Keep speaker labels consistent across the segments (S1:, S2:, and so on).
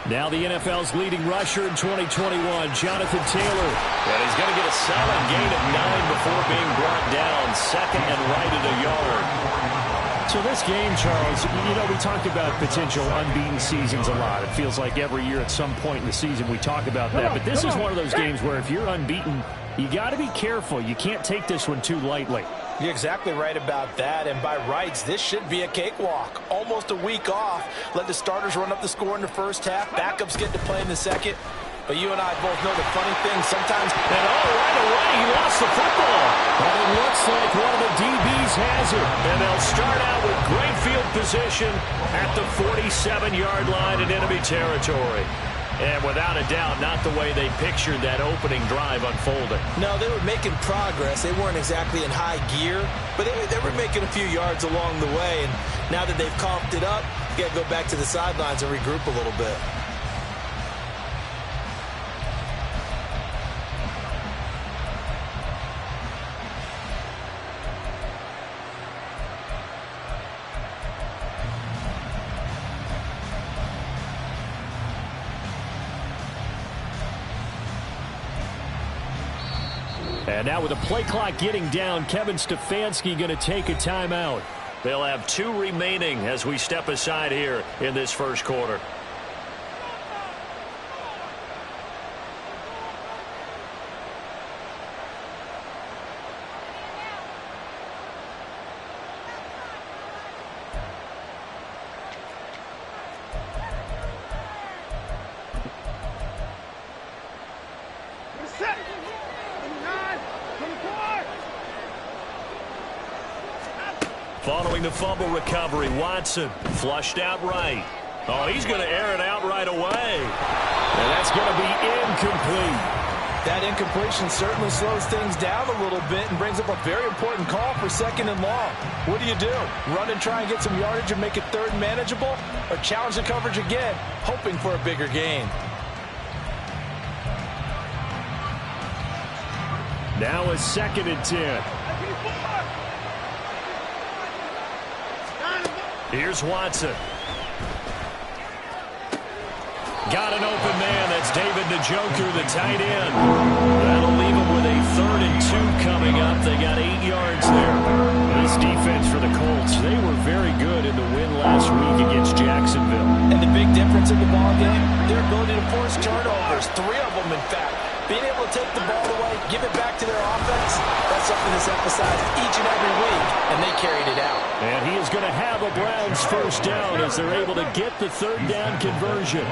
S1: Now the NFL's leading rusher in 2021, Jonathan Taylor. And he's going to get a solid gain of 9 before being brought down. Second and right at a yard. So this game, Charles, you know, we talk about potential unbeaten seasons a lot. It feels like every year at some point in the season we talk about that. But this is one of those games where if you're unbeaten, you got to be careful. You can't take this one too lightly.
S2: You're exactly right about that, and by rights, this should be a cakewalk. Almost a week off. Let the starters run up the score in the first half. Backups get to play in the second. But you and I both know the funny thing. Sometimes,
S1: and right away, he lost the football. But it looks like one of the DBs has it. And they'll start out with great field position at the 47-yard line in enemy territory. And without a doubt, not the way they pictured that opening drive unfolding.
S2: No, they were making progress. They weren't exactly in high gear, but they were making a few yards along the way. And now that they've coughed it up, you got to go back to the sidelines and regroup a little bit.
S1: And now with the play clock getting down, Kevin Stefanski going to take a timeout. They'll have 2 remaining as we step aside here in this first quarter. Following the fumble recovery, Watson flushed out right. Oh, he's going to air it out right away. And that's going to be incomplete.
S2: That incompletion certainly slows things down a little bit and brings up a very important call for second and long. What do? Run and try and get some yardage and make it third and manageable? Or challenge the coverage again, hoping for a bigger gain?
S1: Now a second and 10. Here's Watson. Got an open man. That's David Njoku, the tight end. That'll leave him with a 3rd and 2 coming up. They got 8 yards there. This defense for the Colts, they were very good in the win last week against Jacksonville.
S2: And the big difference in the ball game, their ability to force turnovers. 3 of them, in fact. Being able to take the ball away, give it back to their offense, that's something that's emphasized each and every week, and they carried it out.
S1: And he is going to have a Browns first down as they're able to get the 3rd down conversion.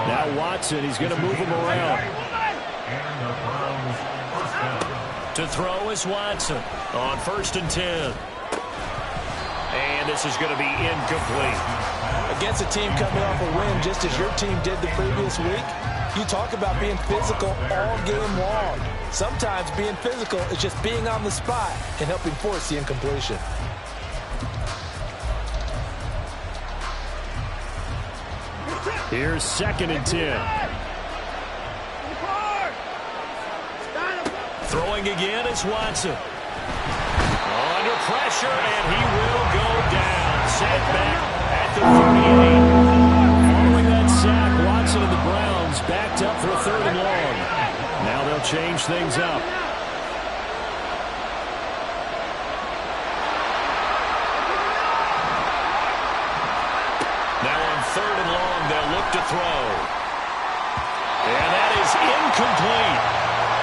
S1: Now Watson, he's going to move him around. To throw is Watson on 1st and 10. And this is going to be incomplete.
S2: Against a team coming off a win just as your team did the previous week, you talk about being physical all game long. Sometimes being physical is just being on the spot and helping force the incompletion.
S1: Here's 2nd and 10. Throwing again is Watson. Under pressure, and he will go down. Set back at the 38. Following that sack, Watson and the Browns backed up for a 3rd and long. Now they'll change things up. Now on 3rd and long, they'll look to throw. And that is incomplete.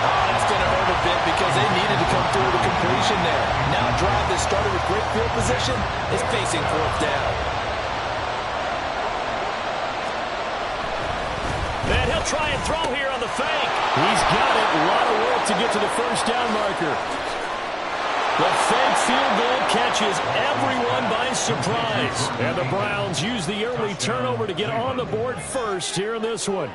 S2: Oh, that's going to hurt a bit because they needed to come through the completion there. Now a drive that started with great field position is facing 4th down.
S1: And he'll try and throw here on the fake. He's got it. A lot of work to get to the first down marker. The fake field goal catches everyone by surprise. And the Browns use the early turnover to get on the board first here in this one.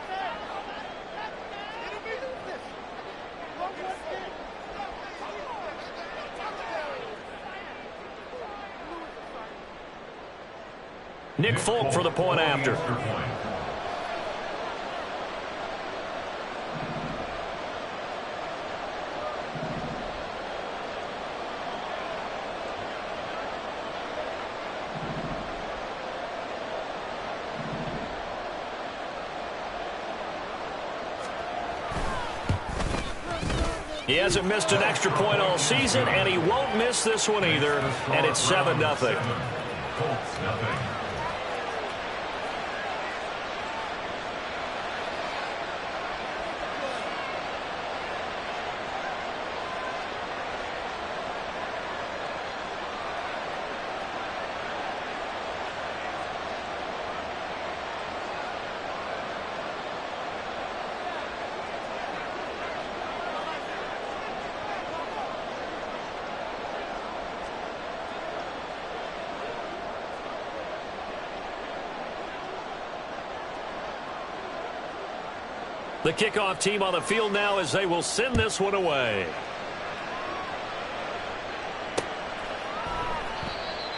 S1: Nick Folk for the point after. He hasn't missed an extra point all season, and he won't miss this one either, and it's 7-0. The kickoff team on the field now as they will send this one away.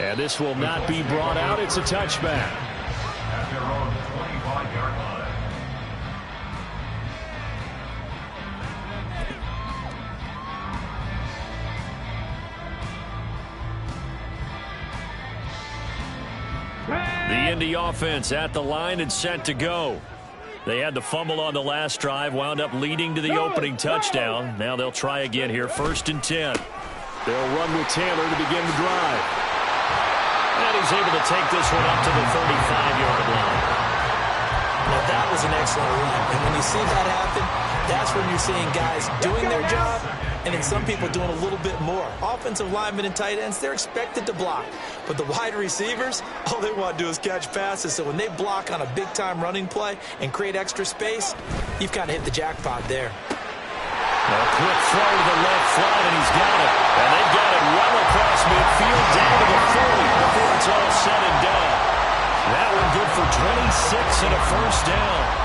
S1: And this will not be brought out. It's a touchback.
S3: At their own 25-yard line.
S1: The Indy offense at the line and set to go. They had the fumble on the last drive, wound up leading to the opening touchdown. Now they'll try again here, 1st and 10. They'll run with Taylor to begin the drive. And he's able to take this one up to the 35-yard line.
S2: Now that was an excellent run. And when you see that happen, that's when you're seeing guys doing their job and then some people doing a little bit more. Offensive linemen and tight ends, they're expected to block. But the wide receivers, all they want to do is catch passes. So when they block on a big-time running play and create extra space, you've kind of hit the jackpot there.
S1: A quick throw to the left flat, and he's got it. And they've got it well across midfield down to the 40 before it's all said and done. That one good for 26 and a first down.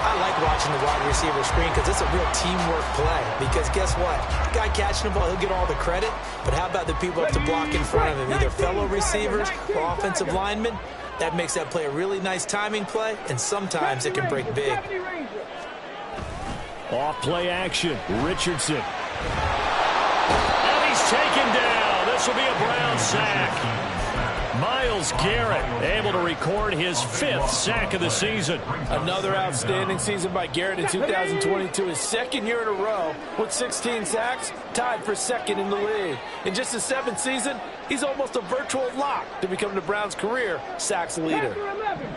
S2: I like watching the wide receiver screen because it's a real teamwork play. Because guess what? The guy catching the ball, he'll get all the credit. But how about the people up to block in front of him, either fellow receivers or offensive linemen? That makes that play a really nice timing play, and sometimes it can break big.
S1: Off play action, Richardson. And he's taken down. This will be a Brown sack. Myles Garrett able to record his 5th sack of the season.
S2: Another outstanding season by Garrett in 2022. His 2nd year in a row with 16 sacks, tied for 2nd in the league. In just his 7th season, he's almost a virtual lock to become the Browns' career sacks leader.
S4: 11.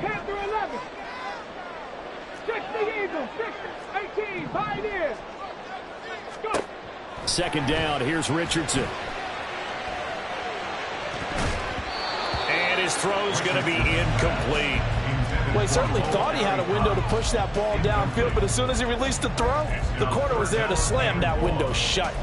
S4: 60 Eagles, 18, Pioneers.
S1: 2nd down, here's Richardson. And his throw's going to be incomplete.
S2: Well, he certainly thought he had a window to push that ball downfield, but as soon as he released the throw, the corner was there to slam that window shut.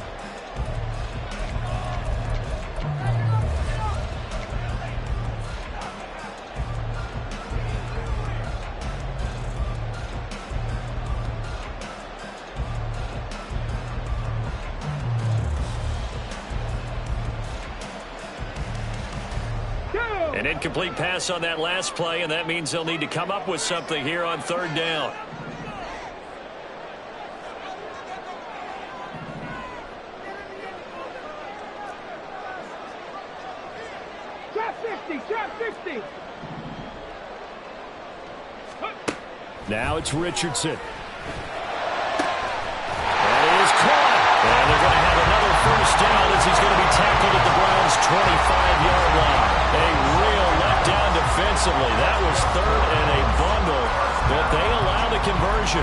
S1: An incomplete pass on that last play, and that means they'll need to come up with something here on 3rd down.
S4: Trap 50.
S1: Now it's Richardson. That is caught. And they're going to have another first down as he's going to be tackled at the Browns' 25-yard line. A real letdown defensively. That was 3rd and a bundle, but they allow the conversion.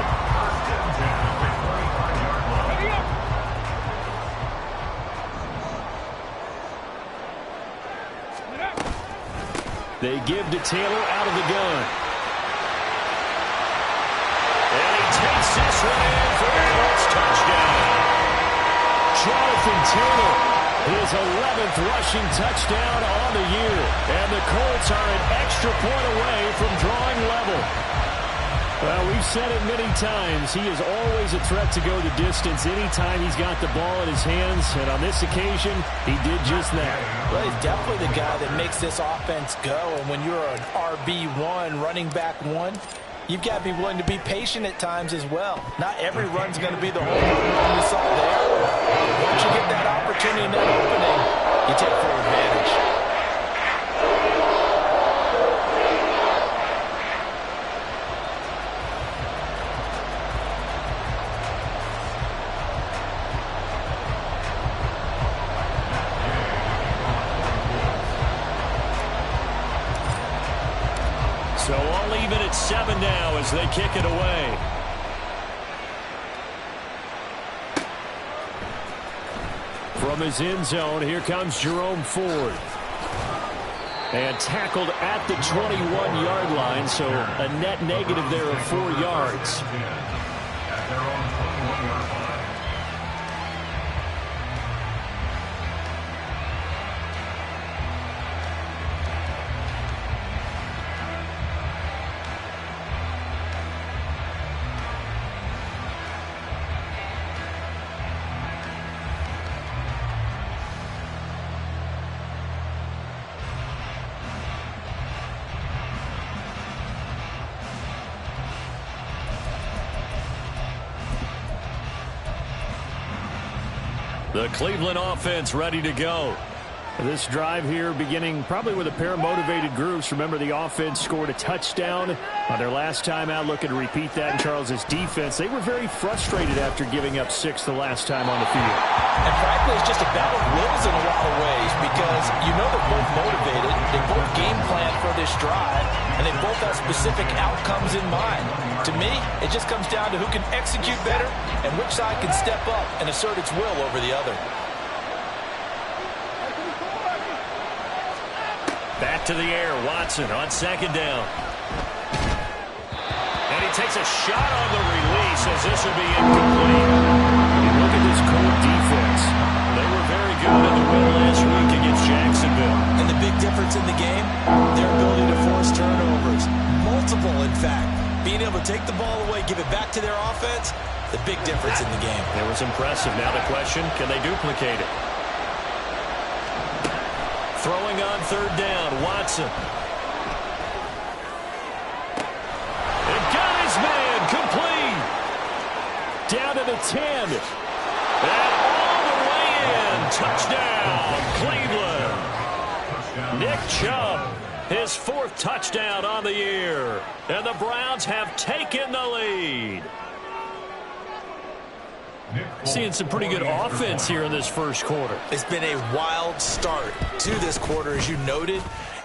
S1: They give to Taylor out of the gun. And he takes this one in for a Colts touchdown. Jonathan Taylor, his 11th rushing touchdown on the year. And the Colts are an extra point away from drawing level. Well, we've said it many times. He is always a threat to go the distance anytime he's got the ball in his hands. And on this occasion, he did just that.
S2: Well, he's definitely the guy that makes this offense go. And when you're an RB1, running back one, you've got to be willing to be patient at times as well. Not every run's going to be the whole run you saw there. Once you get that opportunity and that opening, you take full advantage.
S1: So all even at 7 now as they kick it away. From his end zone, here comes Jerome Ford. And tackled at the 21-yard line, so a net negative there of 4 yards.
S3: At their own 21-yard line.
S1: The Cleveland offense ready to go. This drive here beginning probably with a pair of motivated groups. Remember, the offense scored a touchdown on their last time out, looking to repeat that in Charles' defense. They were very frustrated after giving up 6 the last time on the field.
S2: And frankly, it's just a battle of wills in a lot of ways because you know they're both motivated. They both game plan for this drive, and they both have specific outcomes in mind. To me, it just comes down to who can execute better and which side can step up and assert its will over the other.
S1: Back to the air, Watson on 2nd down. And he takes a shot on the release as this will be incomplete. And look at this cold defense. They were very good in the win last week against Jacksonville.
S5: And the big difference in the game, their ability to force turnovers. Multiple, in fact. Being able to take the ball away, give it back to their offense, the big difference in the game.
S1: It was impressive. Now the question, can they duplicate it? Throwing on 3rd down, Watson. And got his man, complete. Down to the 10. And all the way in. Touchdown, Cleveland. Nick Chubb, his 4th touchdown on the year. And the Browns have taken the lead. Seeing some pretty good offense here in this first quarter.
S5: It's been a wild start to this quarter, as you noted.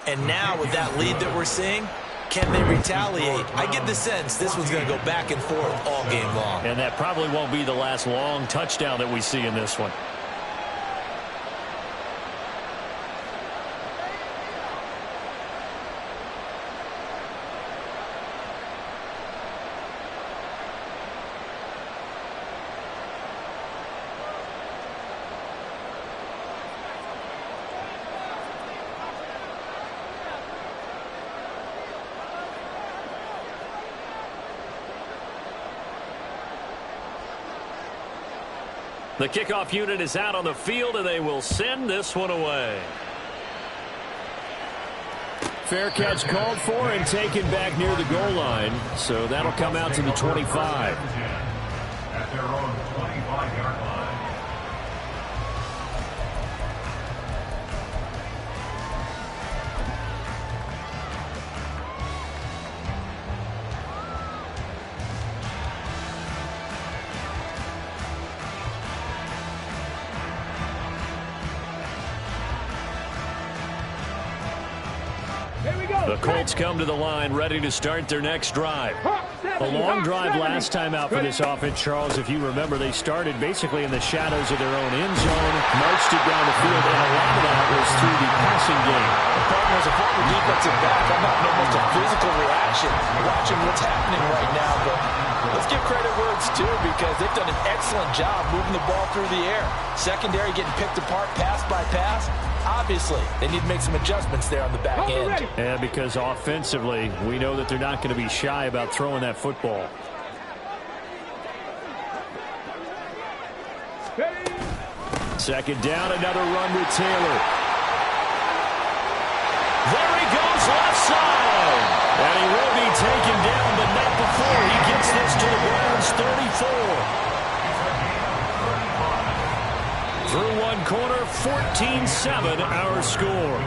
S5: And now with that lead that we're seeing, can they retaliate? I get the sense this one's going to go back and forth all game long.
S1: And that probably won't be the last long touchdown that we see in this one. The kickoff unit is out on the field, and they will send this one away. Fair catch called for and taken back near the goal line. So that'll come out to the 25.
S3: At their own 25-yard line.
S1: The Colts come to the line ready to start their next drive. A long drive last time out for this offense, Charles. If you remember, they started basically in the shadows of their own end zone, marched it down the field, and a lot of that was through the passing game.
S2: As a former defensive back, I'm having almost a physical reaction watching what's happening right now. But let's give credit where it's due because they've done an excellent job moving the ball through the air. Secondary getting picked apart pass by pass. Obviously, they need to make some adjustments there on the back end.
S1: Yeah, because offensively, we know that they're not going to be shy about throwing that football. Second down, another run with Taylor. There he goes, left side. And he will be taken down, but not before he gets this to the Browns' 34. Through one quarter, 14-7 our score.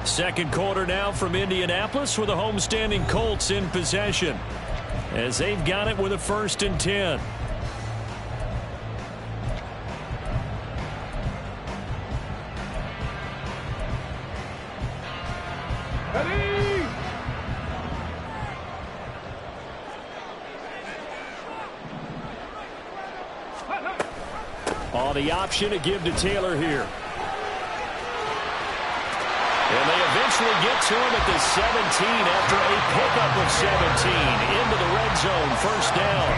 S1: Second quarter now from Indianapolis with the homestanding Colts in possession, as they've got it with a 1st and 10. On the option to give to Taylor here. And they eventually get to him at the 17 after a pickup of 17 into the red zone. 1st down.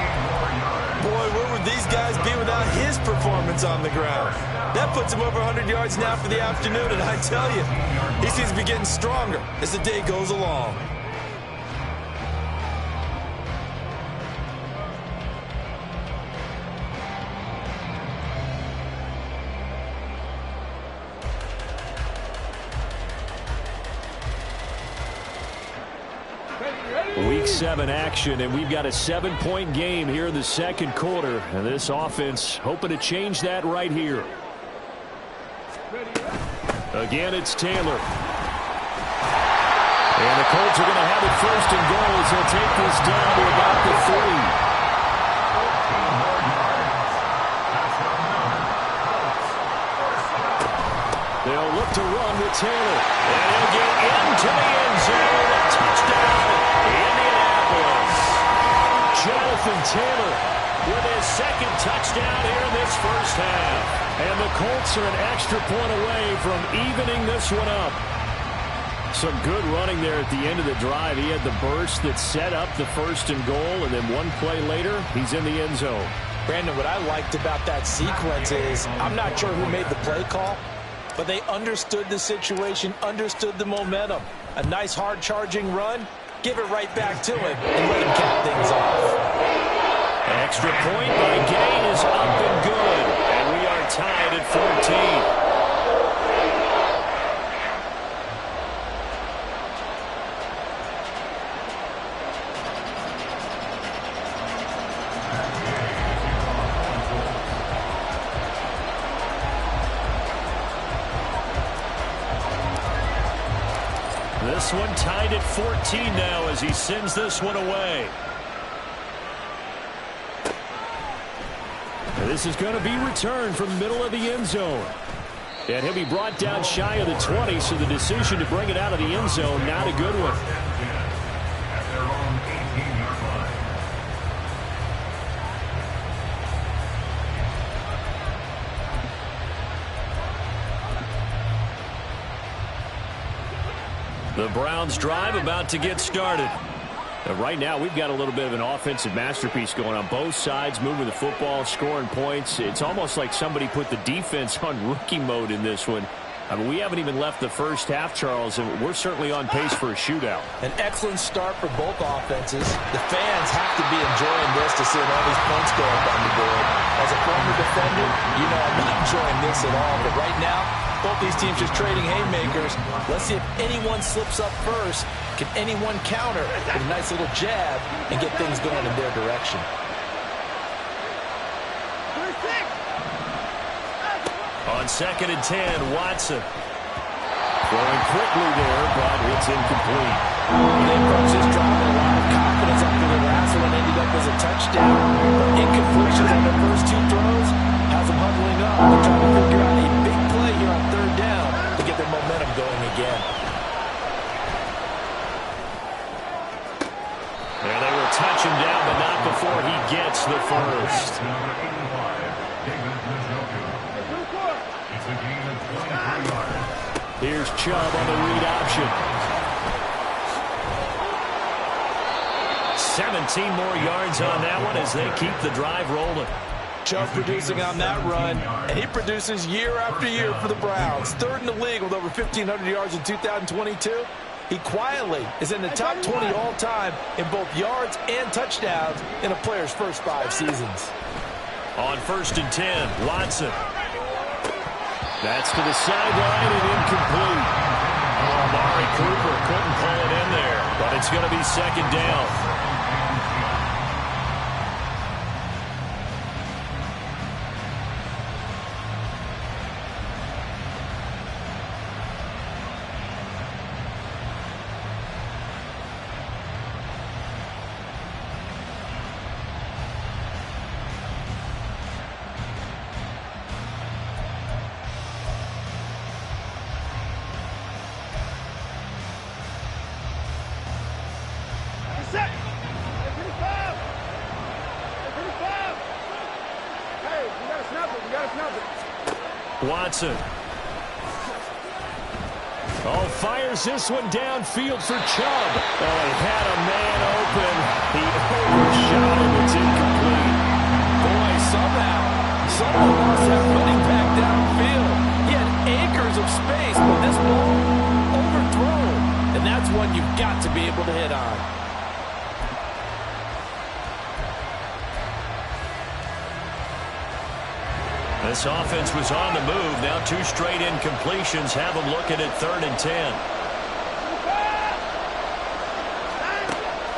S2: Boy, where would these guys be without his performance on the ground? That puts him over 100 yards now for the afternoon, and I tell you, he seems to be getting stronger as the day goes along.
S1: Week 7 action, and we've got a 7-point game here in the second quarter. And this offense hoping to change that right here. Again, it's Taylor. And the Colts are going to have it 1st and goal as they'll take this down to about the 3. They'll look to run with Taylor. And he'll get into the end zone. A touchdown, Indianapolis. Jonathan Taylor with his 2nd touchdown here in this 1st half. And the Colts are an extra point away from evening this one up. Some good running there at the end of the drive. He had the burst that set up the 1st and goal, and then one play later, he's in the end zone.
S2: Brandon, what I liked about that sequence is I'm not sure who made the play call, but they understood the situation, understood the momentum. A nice hard-charging run, give it right back to him, and let him cap things off.
S1: Extra point by Gain is up and good, and we are tied at 14. This one tied at 14 now as he sends this one away. And this is going to be returned from the middle of the end zone. And he'll be brought down shy of the 20, so the decision to bring it out of the end zone, not a good one. The Browns drive about to get started. Right now, we've got a little bit of an offensive masterpiece going on. Both sides moving the football, scoring points. It's almost like somebody put the defense on rookie mode in this one. I mean, we haven't even left the 1st half, Charles, and we're certainly on pace for a shootout.
S2: An excellent start for both offenses. The fans have to be enjoying this to see all these points go up on the board. As a former defender, you know I'm not enjoying this at all. But right now, both these teams just trading haymakers. Let's see if anyone slips up first. Can anyone counter with a nice little jab and get things going in their direction?
S1: On 2nd and 10, Watson. Throwing quickly there, but it's incomplete.
S2: They approached this drive with a lot of confidence after the last one ended up as a touchdown. But incompletions on their first 2 throws has them huddling up. They're trying to figure out a big play here on 3rd down to get their momentum going again.
S1: And they will touch him down, but not before he gets the 1st. Here's Chubb on the read option. 17 more yards on that one as they keep the drive rolling.
S2: Chubb producing on that run, and he produces year after year for the Browns. Third in the league with over 1,500 yards in 2022. He quietly is in the top 20 all-time in both yards and touchdowns in a player's first 5 seasons.
S1: On 1st and 10, Watson. That's to the sideline and incomplete. Amari Cooper couldn't pull it in there, but it's going to be second down. Watson. Oh, fires this one downfield for Chubb. Oh, he had a man open. He overshot him. It's incomplete.
S2: Boy, someone lost that running back downfield. He had acres of space, but this ball overthrown. And that's one you've got to be able to hit on.
S1: This offense was on the move. Now 2 straight incompletions have them looking at 3rd and 10.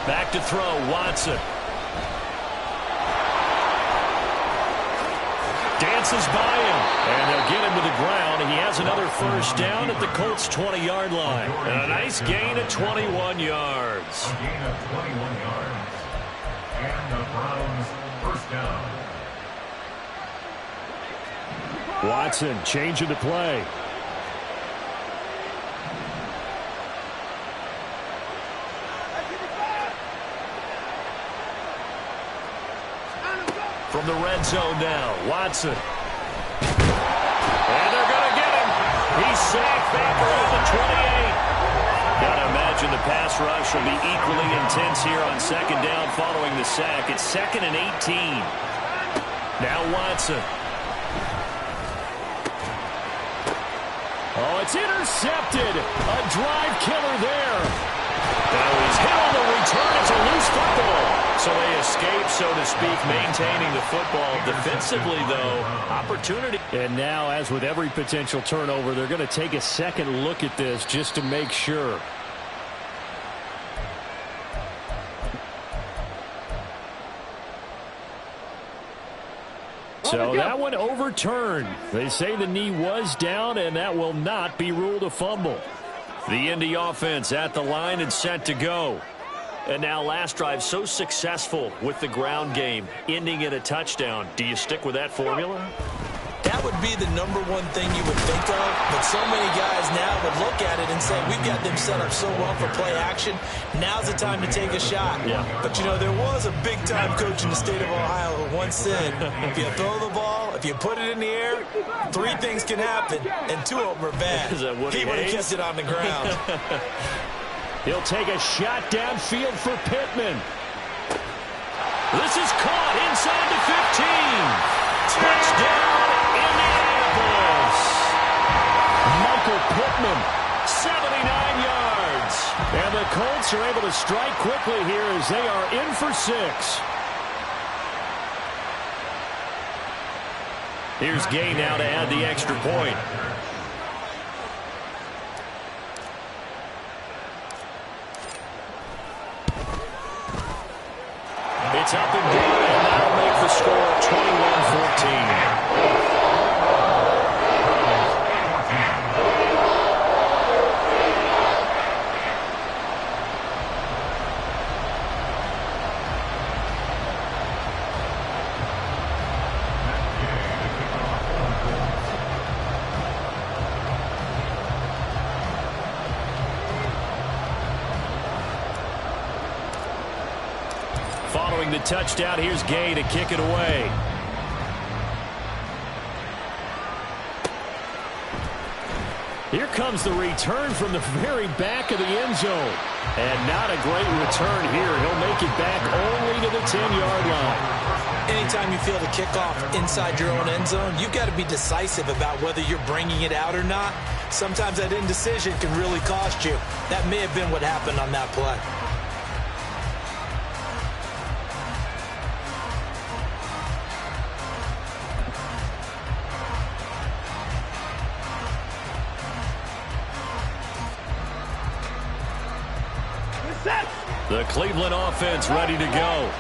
S1: Back to throw, Watson. Dances by him, and they'll get him to the ground. He has another first down at the Colts' 20-yard line. And a nice gain of 21 yards.
S3: A gain of 21 yards. And the Browns first down.
S1: Watson changing the play. From the red zone now, Watson. And they're going to get him. He's sacked back around the 28. Got to imagine the pass rush will be equally intense here on second down following the sack. It's 2nd and 18. Now Watson. Oh, it's intercepted. A drive killer there. Now he's hit on the return. It's a loose football. So they escape, so to speak, maintaining the football. Defensively, though, opportunity. And now, as with every potential turnover, they're going to take a second look at this just to make sure. So that one overturned. They say the knee was down, and that will not be ruled a fumble. The Indy offense at the line and set to go. And now last drive so successful with the ground game, ending in a touchdown. Do you stick with that formula?
S5: That would be the #1 thing you would think of, but so many guys now would look at it and say, we've got them set up so well for play action, now's the time to take a shot.
S1: Yeah.
S5: But, you know, there was a big-time coach in the state of Ohio who once said, if you throw the ball, if you put it in the air, 3 things can happen, and 2 of them are bad.
S1: Is that Woody
S5: He would have
S1: Hayes?
S5: kept it on the ground.
S1: He'll take a shot downfield for Pittman. This is caught inside the 15. Touchdown, Indianapolis. Michael Pittman, 79 yards. And the Colts are able to strike quickly here as they are in for 6. Here's Gay now to add the extra point. It's up and good, and that'll make the score 21-14. Following the touchdown, here's Gay to kick it away. Here comes the return from the very back of the end zone. And not a great return here. He'll make it back only to the 10-yard line.
S5: Anytime you feel the kickoff inside your own end zone, you've got to be decisive about whether you're bringing it out or not. Sometimes that indecision can really cost you. That may have been what happened on that play.
S1: The Cleveland offense ready to go.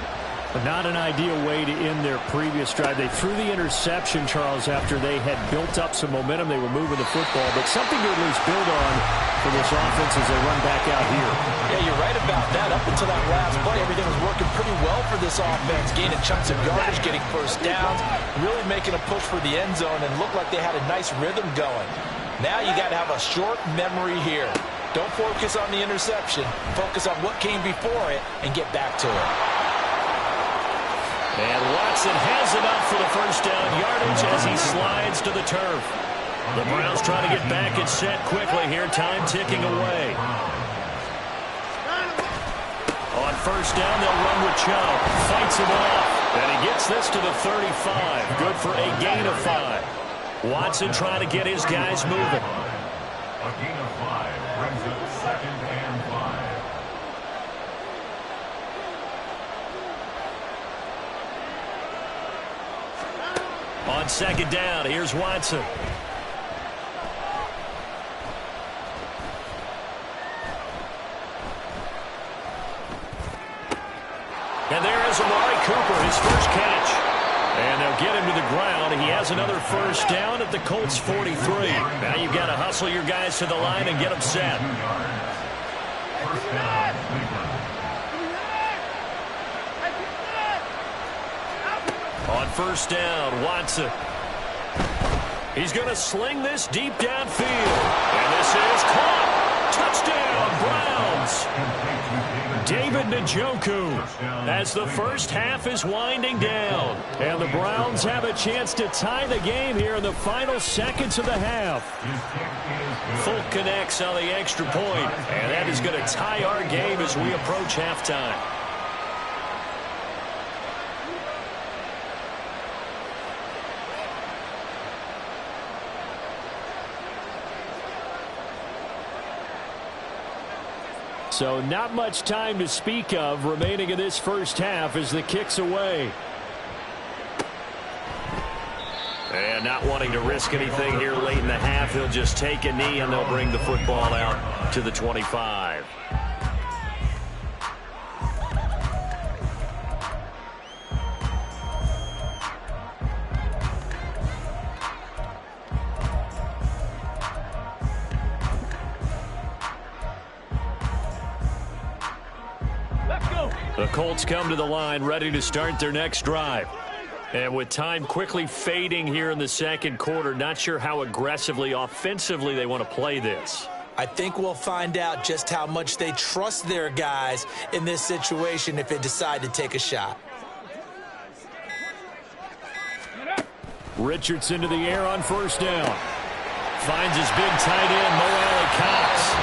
S1: But not an ideal way to end their previous drive. They threw the interception, Charles, after they had built up some momentum. They were moving the football, but something to at least build on for this offense as they run back out here.
S2: Yeah, you're right about that. Up until that last play, everything was working pretty well for this offense, gaining chunks of yardage, getting first downs, really making a push for the end zone, and looked like they had a nice rhythm going. Now you got to have a short memory here. Don't focus on the interception. Focus on what came before it and get back to it.
S1: And Watson has enough for the first down yardage as he slides to the turf. The Browns trying to get back and set quickly here. Time ticking away. On first down, they'll run with Chubb. Fights him off. And he gets this to the 35. Good for a gain of 5. Watson trying to get his guys moving.
S3: A gain of 5 brings it 2nd and 5.
S1: On second down, here's Watson. And there is Amari Cooper, his first catch. And they'll get him to the ground. He has another first down at the Colts 43. Now you've got to hustle your guys to the line and get them set.
S3: First down, Cleveland.
S1: On first down, Watson. He's going to sling this deep downfield. And this is caught. Touchdown, Browns. David Njoku as the first half is winding down. And the Browns have a chance to tie the game here in the final seconds of the half. Folk connects on the extra point. And that is going to tie our game as we approach halftime. So not much time to speak of remaining in this first half as the kick's away. And not wanting to risk anything here late in the half, he'll just take a knee and they'll bring the football out to the 25. The Colts come to the line ready to start their next drive. And with time quickly fading here in the second quarter, not sure how aggressively, offensively they want to play this.
S5: I think we'll find out just how much they trust their guys in this situation if they decide to take a shot.
S1: Richardson to the air on first down. Finds his big tight end, Mo Alley-Cox.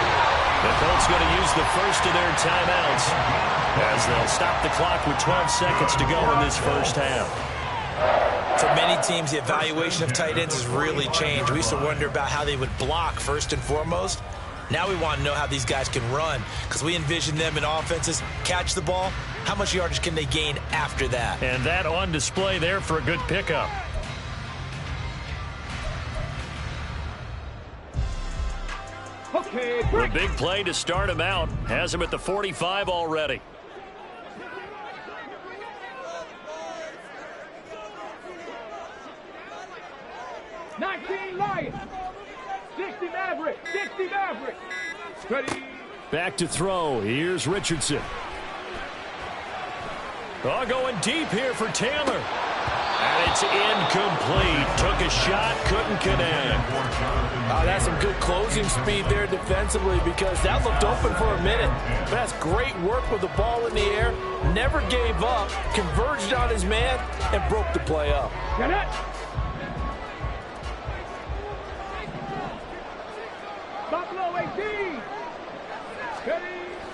S1: The Colts going to use the first of their timeouts as they'll stop the clock with 12 seconds to go in this first half.
S5: For many teams, the evaluation of tight ends has really changed. We used to wonder about how they would block first and foremost. Now we want to know how these guys can run because we envision them in offenses catch the ball. How much yardage can they gain after that?
S1: And that on display there for a good pickup.
S4: Okay,
S1: the big play to start him out has him at the 45 already.
S4: Lions. 60 Maverick. 60 Maverick. Ready.
S1: Back to throw. Here's Richardson. Oh, going deep here for Taylor. And it's incomplete. Took a shot, couldn't connect.
S2: That's some good closing speed there defensively because that looked open for a minute. That's great work with the ball in the air. Never gave up, converged on his man, and broke the play up.
S4: Get it. Buffalo 18. Ready.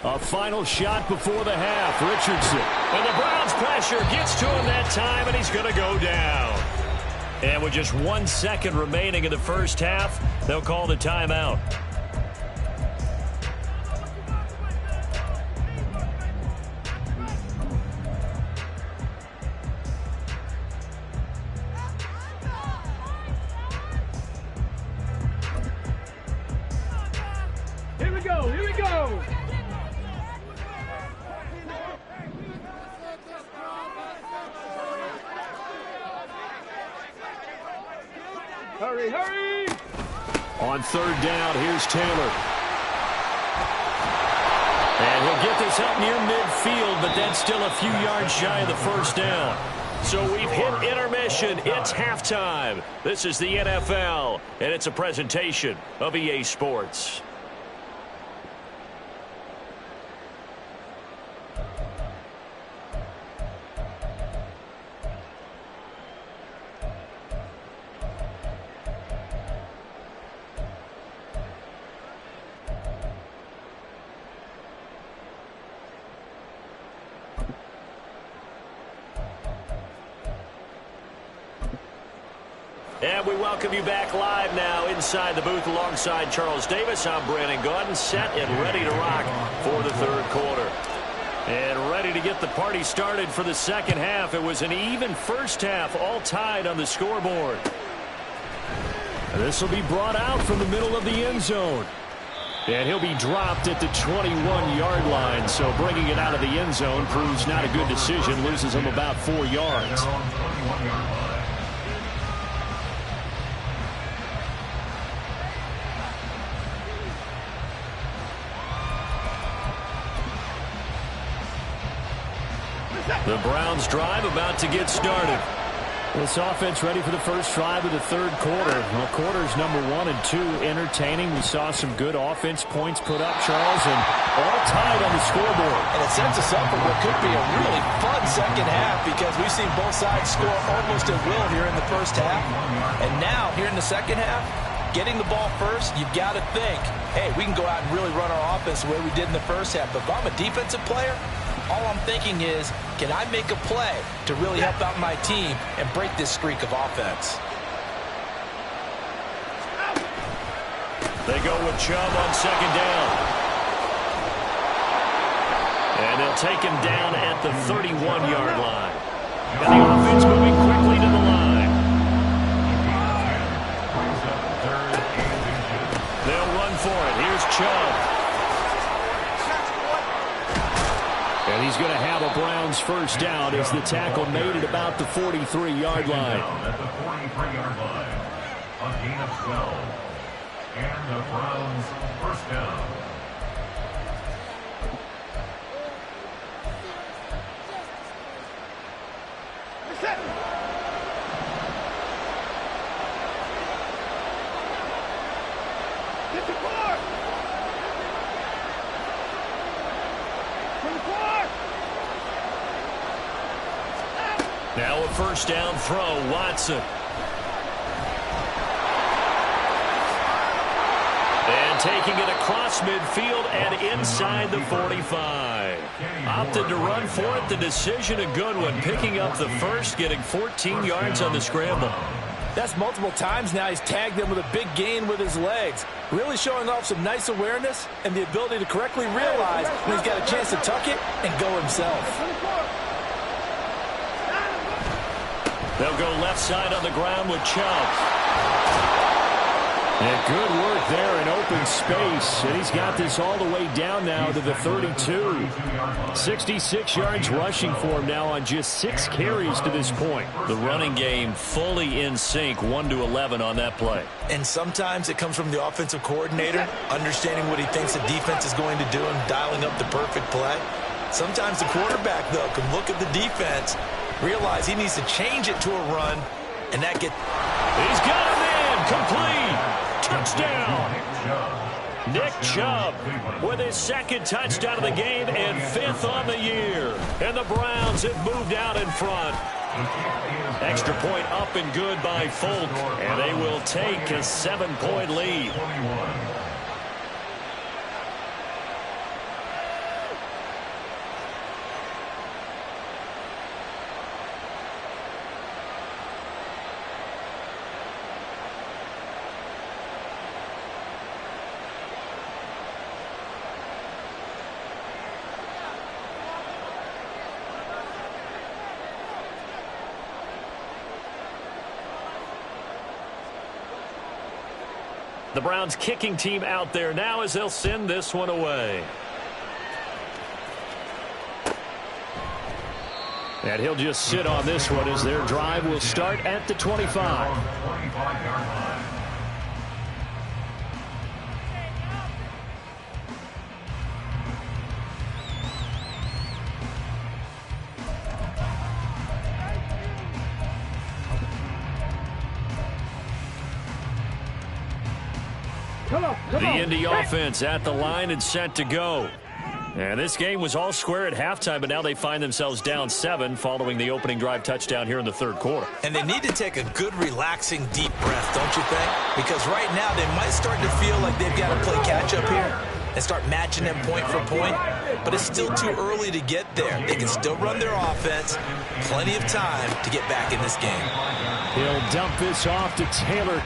S1: A final shot before the half. Richardson. And the Browns pressure gets to him that time, and he's going to go down. And with just 1 second remaining in the first half, they'll call the timeout.
S4: Here we go, here we go. Hurry, hurry!
S1: On third down, here's Taylor. And he'll get this up near midfield, but that's still a few yards shy of the first down. So we've hit intermission. It's halftime. This is the NFL, and it's a presentation of EA Sports. And we welcome you back live now inside the booth alongside Charles Davis. I'm Brandon Gaudin, set and ready to rock for the third quarter. And ready to get the party started for the second half. It was an even first half, all tied on the scoreboard. And this will be brought out from the middle of the end zone. And he'll be dropped at the 21-yard line. So bringing it out of the end zone proves not a good decision. Loses him about 4 yards. The Browns drive about to get started. This offense ready for the first drive of the third quarter. Well, quarters number 1 and 2 entertaining. We saw some good offense points put up, Charles, and all tied on the scoreboard.
S2: And it sets us up for what could be a really fun second half because we've seen both sides score almost at will here in the first half. And now, here in the second half, getting the ball first, you've got to think, hey, we can go out and really run our offense the way we did in the first half. But if I'm a defensive player, all I'm thinking is, can I make a play to really help out my team and break this streak of offense?
S1: They go with Chubb on second down. And they'll take him down at the 31-yard line. And the offense moving quickly to the line. They'll run for it. Here's Chubb. And he's going to have a Browns first down as the tackle made at about the 43-yard line.
S3: At the 43-yard line, a gain of 12. And the Browns first down.
S4: Get the car!
S1: Now a first down throw, Watson. And taking it across midfield and inside the 45. Opted to run for it. The decision a good one. Picking up the first, getting 14 yards on the scramble.
S2: That's multiple times now he's tagged them with a big gain with his legs. Really showing off some nice awareness and the ability to correctly realize when he's got a chance to tuck it and go himself.
S1: They'll go left side on the ground with Chubb. And good work there in open space. And he's got this all the way down now to the 32. 66 yards rushing for him now on just 6 carries to this point. The running game fully in sync, 1-11 on that play.
S5: And sometimes it comes from the offensive coordinator, understanding what he thinks the defense is going to do and dialing up the perfect play. Sometimes the quarterback, though, can look at the defense, realize he needs to change it to a run, and that get.
S1: He's got a man, complete, touchdown. Nick Chubb with his second touchdown of the game and 5th on the year. And the Browns have moved out in front. Extra point up and good by Folk, and they will take a 7-point lead. The Browns kicking team out there now as they'll send this one away. And he'll just sit on this one as their drive will start at the 25. The Indy offense at the line and set to go. And this game was all square at halftime, but now they find themselves down 7 following the opening drive touchdown here in the third quarter.
S5: And they need to take a good, relaxing, deep breath, don't you think? Because right now they might start to feel like they've got to play catch-up here and start matching them point for point. But it's still too early to get there. They can still run their offense. Plenty of time to get back in this game.
S1: He'll dump this off to Taylor.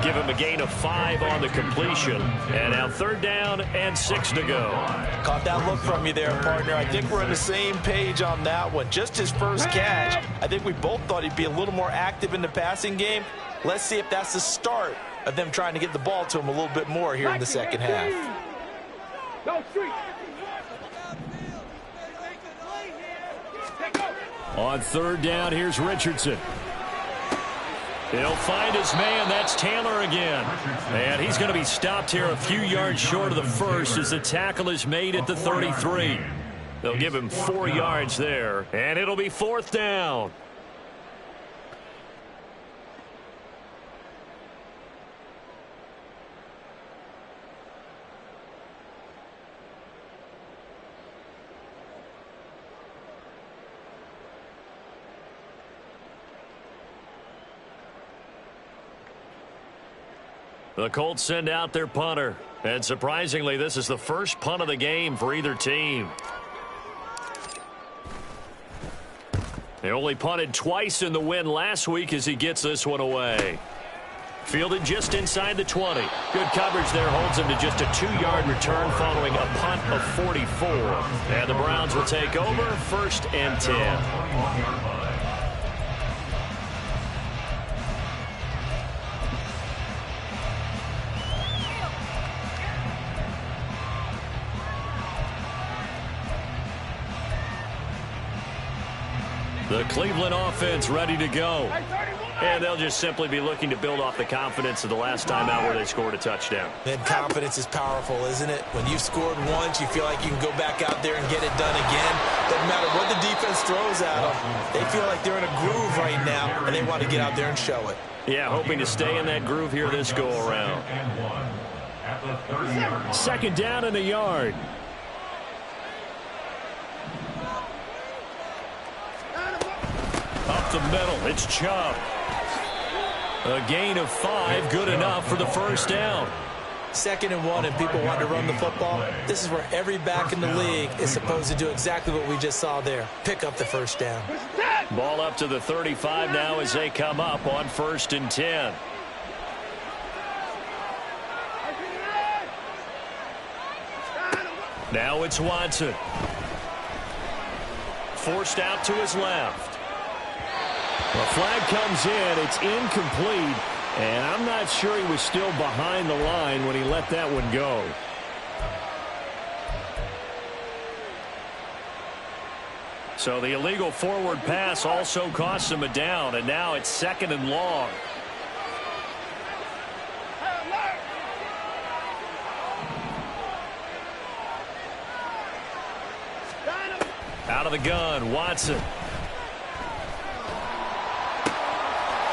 S1: Give him a gain of 5 on the completion. And now 3rd down and 6 to go.
S5: Caught that look from you there, partner. I think we're on the same page on that one. Just his first catch. I think we both thought he'd be a little more active in the passing game. Let's see if that's the start of them trying to get the ball to him a little bit more here in the second half.
S1: On 3rd down, here's Richardson. He'll find his man. That's Taylor again. And he's going to be stopped here a few yards short of the first as the tackle is made at the 33. They'll give him 4 yards there, and it'll be 4th down. The Colts send out their punter. And surprisingly, this is the first punt of the game for either team. They only punted twice in the win last week as he gets this one away. Fielded just inside the 20. Good coverage there holds him to just a 2-yard return following a punt of 44. And the Browns will take over 1st and 10. The Cleveland offense ready to go. And they'll just simply be looking to build off the confidence of the last time out where they scored a touchdown.
S5: And confidence is powerful, isn't it? When you've scored once, you feel like you can go back out there and get it done again. Doesn't matter what the defense throws at them. They feel like they're in a groove right now, and they want to get out there and show it.
S1: Yeah, hoping to stay in that groove here this go-around. 2nd down and a yard. Up the middle, it's Chubb. A gain of 5, good enough for the 1st down.
S5: 2nd and 1, and people want to run the football. This is where every back in the league is supposed to do exactly what we just saw there. Pick up the 1st down.
S1: Ball up to the 35 now as they come up on 1st and 10. Now it's Watson. Forced out to his left. The flag comes in. It's incomplete. And I'm not sure he was still behind the line when he let that one go. So the illegal forward pass also costs him a down. And now it's 2nd and long. Out of the gun, Watson.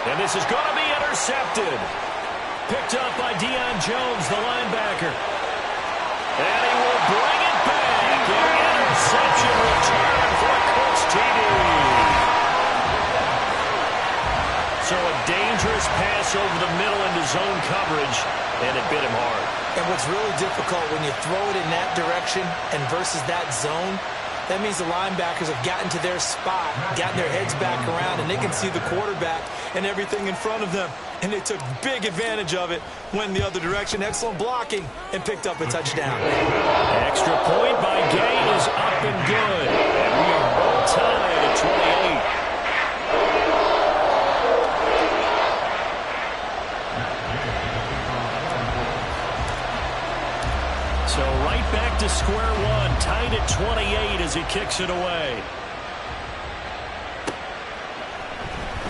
S1: And this is going to be intercepted. Picked up by Deion Jones, the linebacker. And he will bring it back. An interception return for a Colts TD. So a dangerous pass over the middle into zone coverage, and it bit him hard.
S5: And what's really difficult when you throw it in that direction and versus that zone, that means the linebackers have gotten to their spot, gotten their heads back around, and they can see the quarterback and everything in front of them. And they took big advantage of it, went in the other direction. Excellent blocking, and picked up a touchdown.
S1: Extra point by Gay is up and good. And we are all tied at 28. So right back to square one, tied at 28 as he kicks it away.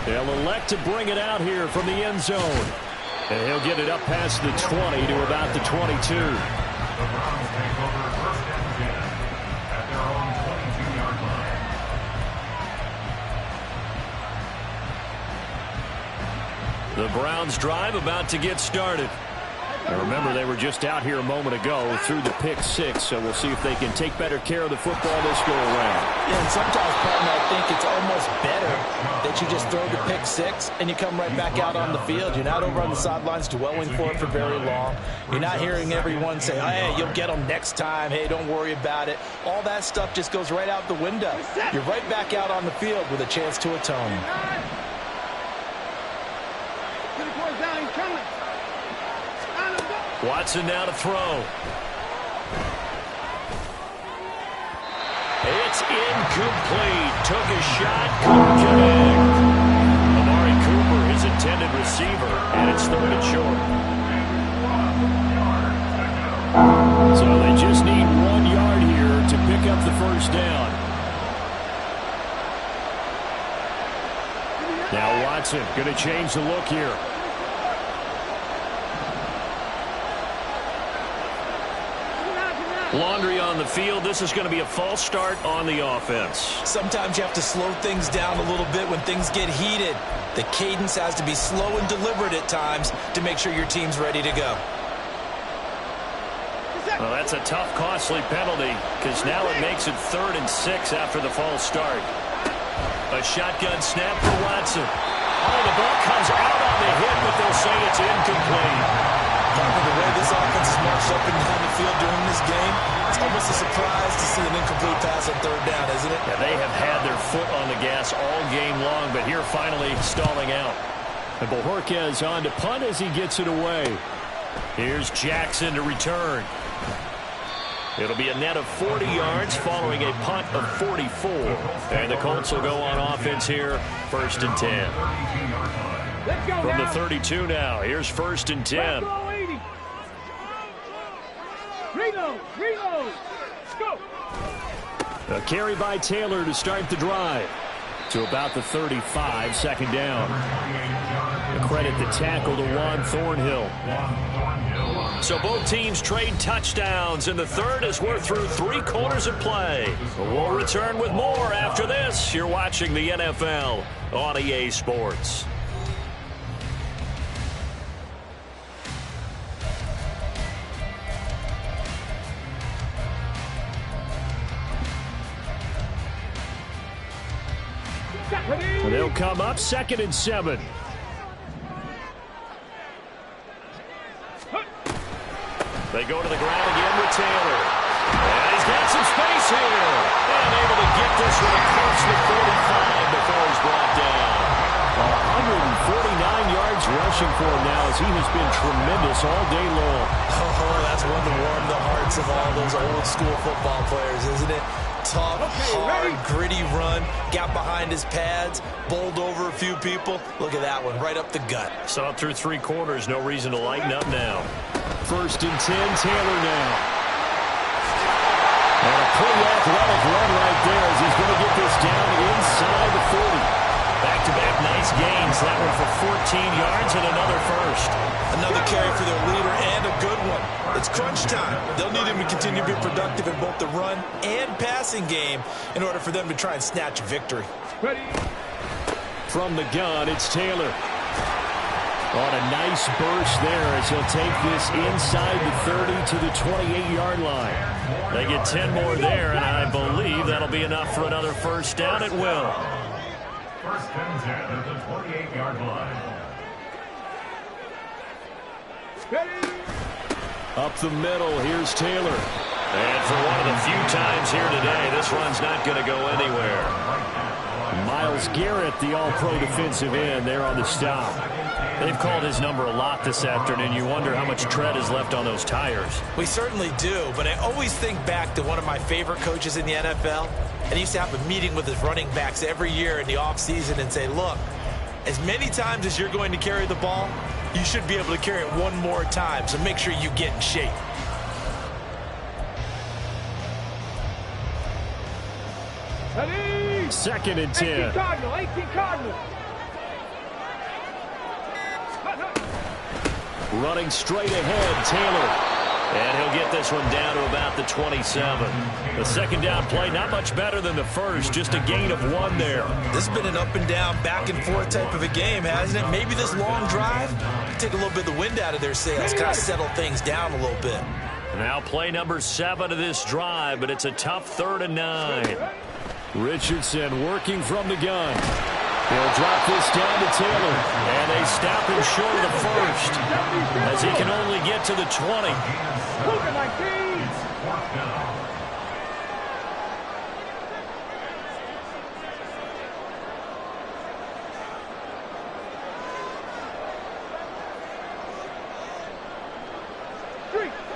S1: They'll elect to bring it out here from the end zone. And he'll get it up past the 20 to about the 22.
S3: The Browns take over 1st and 10 at their own 22-yard line.
S1: The Browns drive about to get started. And remember, they were just out here a moment ago through the pick 6, so we'll see if they can take better care of the football this go-around.
S2: Yeah, and sometimes, partner, I think it's almost better that you just throw the pick 6 and you come right back out on the field. You're not over on the sidelines dwelling for it for very long. You're not hearing everyone say, hey, you'll get them next time. Hey, don't worry about it. All that stuff just goes right out the window. You're right back out on the field with a chance to atone.
S1: Watson now to throw. It's incomplete. Took a shot, couldn't connect. Amari Cooper, his intended receiver, and it's 3rd and short. So they just need 1 yard here to pick up the first down. Now Watson going to change the look here. Laundry on the field. This is going to be a false start on the offense.
S5: Sometimes you have to slow things down a little bit when things get heated. The cadence has to be slow and deliberate at times to make sure your team's ready to go.
S1: Well, that's a tough, costly penalty because now it makes it 3rd and 6 after the false start. A shotgun snap for Watson. Oh, the ball comes out on the hit, but they'll say it's incomplete.
S5: The way this offense is marched up and down the field during this game, it's almost a surprise to see an incomplete pass on 3rd down, isn't it?
S1: Yeah, they have had their foot on the gas all game long, but here finally stalling out. And Bojorquez on to punt as he gets it away. Here's Jackson to return. It'll be a net of 40 yards following a punt of 44. And the Colts will go on offense here, 1st and 10. From the 32 now, here's 1st and 10.
S4: Reload! Let's go!
S1: A carry by Taylor to start the drive. To about the 35, 2nd down. A credit the tackle to Juan Thornhill. So both teams trade touchdowns in the 3rd as we're through 3 quarters of play. We'll return with more after this. You're watching the NFL on EA Sports. They'll come up 2nd and 7. They go to the ground again with Taylor. And he's got some space here. And able to get this one across the 45 before he's brought down. 149 yards rushing for him now as he has been tremendous all day long.
S5: Oh, that's one to warm the hearts of all those old school football players, isn't it? Tough, hard, gritty run, got behind his pads, bowled over a few people. Look at that one, right up the gut.
S1: Saw it through 3 quarters, no reason to lighten up now. 1st and 10, Taylor now. And a pretty athletic run right there as he's going to get this down inside the 40. Back-to-back nice gains. That one for 14 yards and another first.
S5: Another carry for their leader and a good one. It's crunch time. They'll need him to continue to be productive in both the run and passing game in order for them to try and snatch a victory.
S4: Ready.
S1: From the gun, it's Taylor. On a nice burst there as he'll take this inside the 30 to the 28-yard line. They get 10 more there, and I believe that'll be enough for another first down. It will.
S3: 1st and 10 at the 28-yard line.
S4: Ready.
S1: Up the middle, here's Taylor. And for one of the few times here today, this run's not going to go anywhere. Myles Garrett, the all-pro defensive end, there on the stop. They've called his number a lot this afternoon. You wonder how much tread is left on those tires.
S5: We certainly do, but I always think back to one of my favorite coaches in the NFL. And he used to have a meeting with his running backs every year in the offseason and say, look, as many times as you're going to carry the ball, you should be able to carry it one more time, so make sure you get in shape.
S4: Ready.
S1: 2nd and 10.
S4: 18 Cardinal. 18 Cardinal.
S1: Running straight ahead, Taylor. And he'll get this one down to about the 27. The 2nd down play, not much better than the first, just a gain of 1 there.
S5: This has been an up and down, back and forth type of a game, hasn't it? Maybe this long drive take a little bit of the wind out of their sails, kind of settle things down a little bit.
S1: Now play number 7 of this drive, but it's a tough 3rd and 9. Richardson working from the gun. He'll drop this down to Taylor, and they stop him short of the first as he can only get to the 20.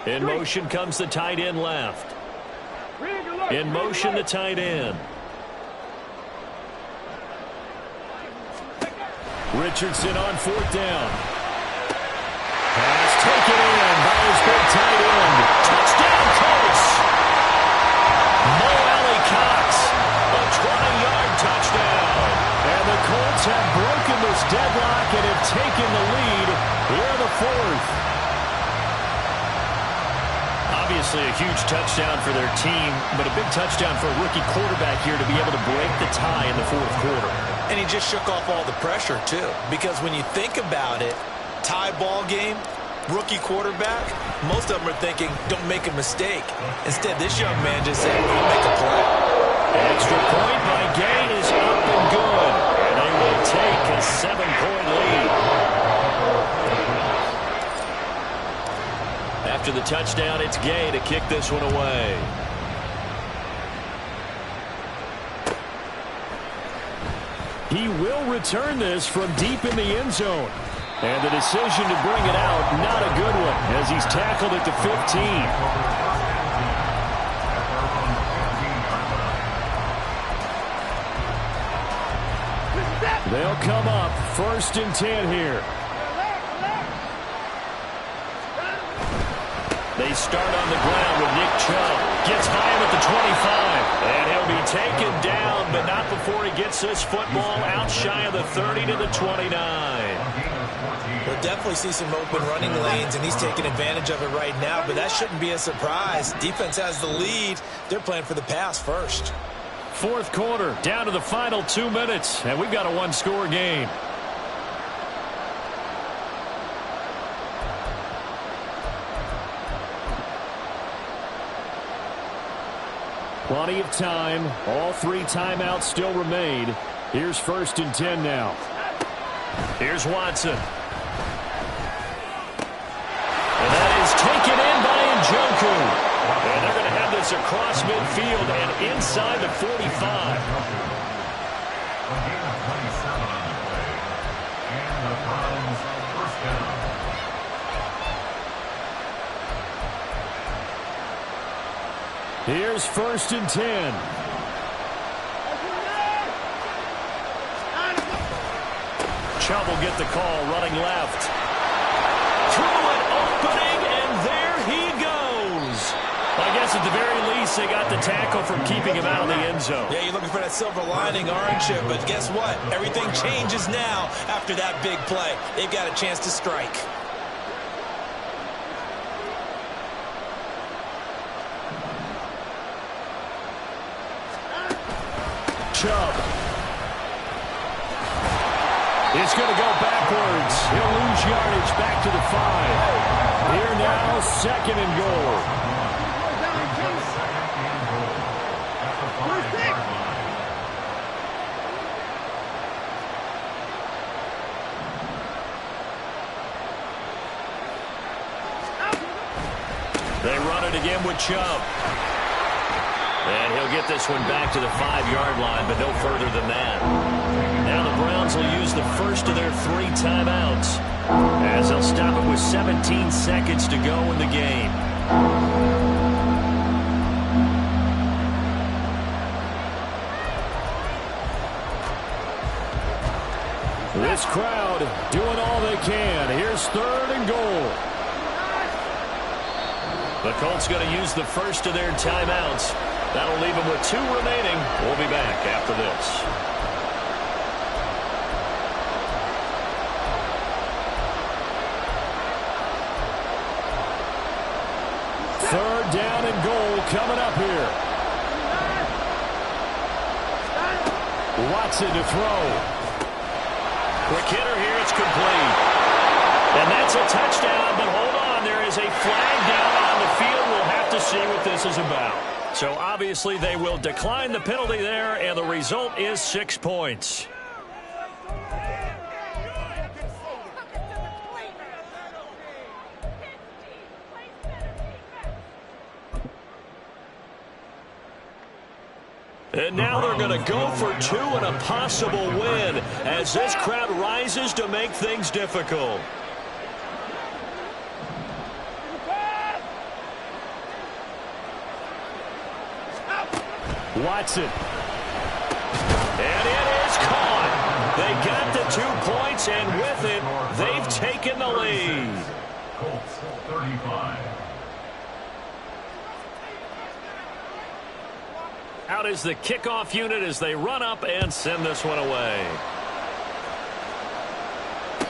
S1: In motion comes the tight end left. In motion, the tight end. Richardson on 4th down. Pass taken in by his big tight end. Touchdown, Colts. Mo Alley Cox, a 20-yard touchdown. And the Colts have broken this deadlock and have taken the lead here in the 4th. Obviously a huge touchdown for their team, but a big touchdown for a rookie quarterback here to be able to break the tie in the 4th quarter.
S5: And he just shook off all the pressure, too. Because when you think about it, tie ball game, rookie quarterback, most of them are thinking, don't make a mistake. Instead, this young man just said, I'll make a play.
S1: Extra point by Gain is up and good. And they will take a 7-point lead. After the touchdown, it's Gay to kick this one away. He will return this from deep in the end zone. And the decision to bring it out, not a good one, as he's tackled at the 15. They'll come up 1st and 10 here. They start on the ground with Nick Chubb. Gets by him at the 25. And he'll be taken down, but not before he gets this football out shy of the 30 to the 29.
S5: We'll definitely see some open running lanes, and he's taking advantage of it right now, but that shouldn't be a surprise. Defense has the lead. They're playing for the pass first.
S1: 4th quarter, down to the final 2 minutes, and we've got a 1-score game. Plenty of time. All 3 timeouts still remain. Here's 1st and 10 now. Here's Watson. And that is taken in by Njoku. And they're going to have this across midfield and inside the 45.
S3: down.
S1: Here's 1st and 10. Chubb will get the call, running left. Through an opening, and there he goes. I guess at the very least, they got the tackle from keeping him out of the end zone.
S5: Yeah, you're looking for that silver lining, aren't you? But guess what? Everything changes now after that big play. They've got a chance to strike.
S1: Chubb. It's going to go backwards. He'll lose yardage back to the 5. Here now, 2nd and goal. They run it again with Chubb. And he'll get this one back to the 5-yard line, but no further than that. Now the Browns will use the first of their 3 timeouts, as they'll stop it with 17 seconds to go in the game. This crowd doing all they can. Here's 3rd and goal. The Colts going to use the first of their timeouts. That'll leave them with 2 remaining. We'll be back after this. 3rd down and goal coming up here. Watson to throw. Quick hitter here. It's complete. And that's a touchdown, but hold on. There is a flag down on the field. We'll have to see what this is about. So obviously they will decline the penalty there, and the result is 6 points. And now they're going to go for 2 and a possible win as this crowd rises to make things difficult. Watson. And it is caught. They got the 2 points, and with it, they've taken the lead.
S3: Colts 35.
S1: Out is the kickoff unit as they run up and send this one away.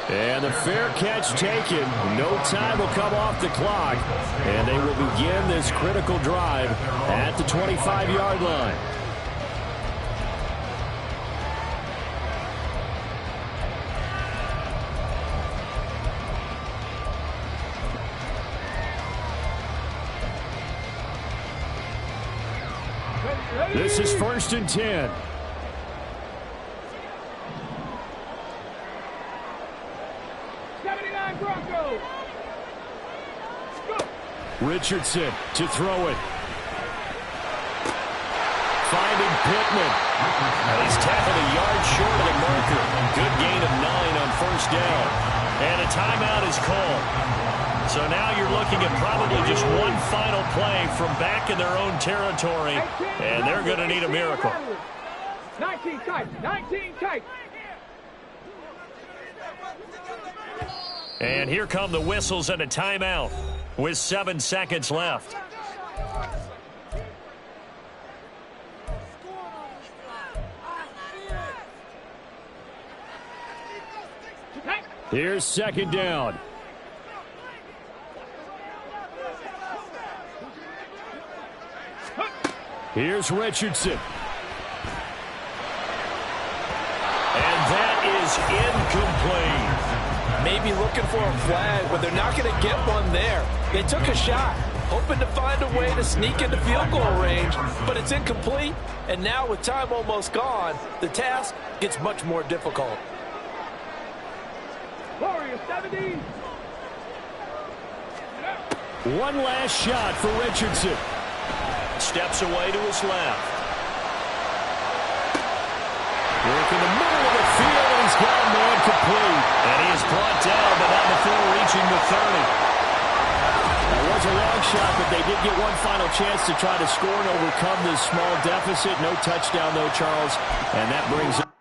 S1: And the fair catch taken. No time will come off the clock. And they will begin this critical drive at the 25-yard line. This is 1st and 10. Richardson to throw it. Finding Pittman. He's tackled a yard short of the marker. Good gain of 9 on 1st down. And a timeout is called. So now you're looking at probably just one final play from back in their own territory, and they're going to need a miracle.
S4: 19 tight, 19 tight.
S1: And here come the whistles and a timeout with 7 seconds left. Here's 2nd down. Here's Richardson. And that is incomplete.
S2: Maybe looking for a flag, but they're not going to get one there. They took a shot, hoping to find a way to sneak into field goal range, but it's incomplete. And now with time almost gone, the task gets much more difficult.
S4: Warriors 70.
S1: One last shot for Richardson. Steps away to his left. Work in the middle of the field, and he's got man incomplete. And he is brought down, but not before reaching the 30. That was a long shot, but they did get one final chance to try to score and overcome this small deficit. No touchdown, though, Charles. And that brings up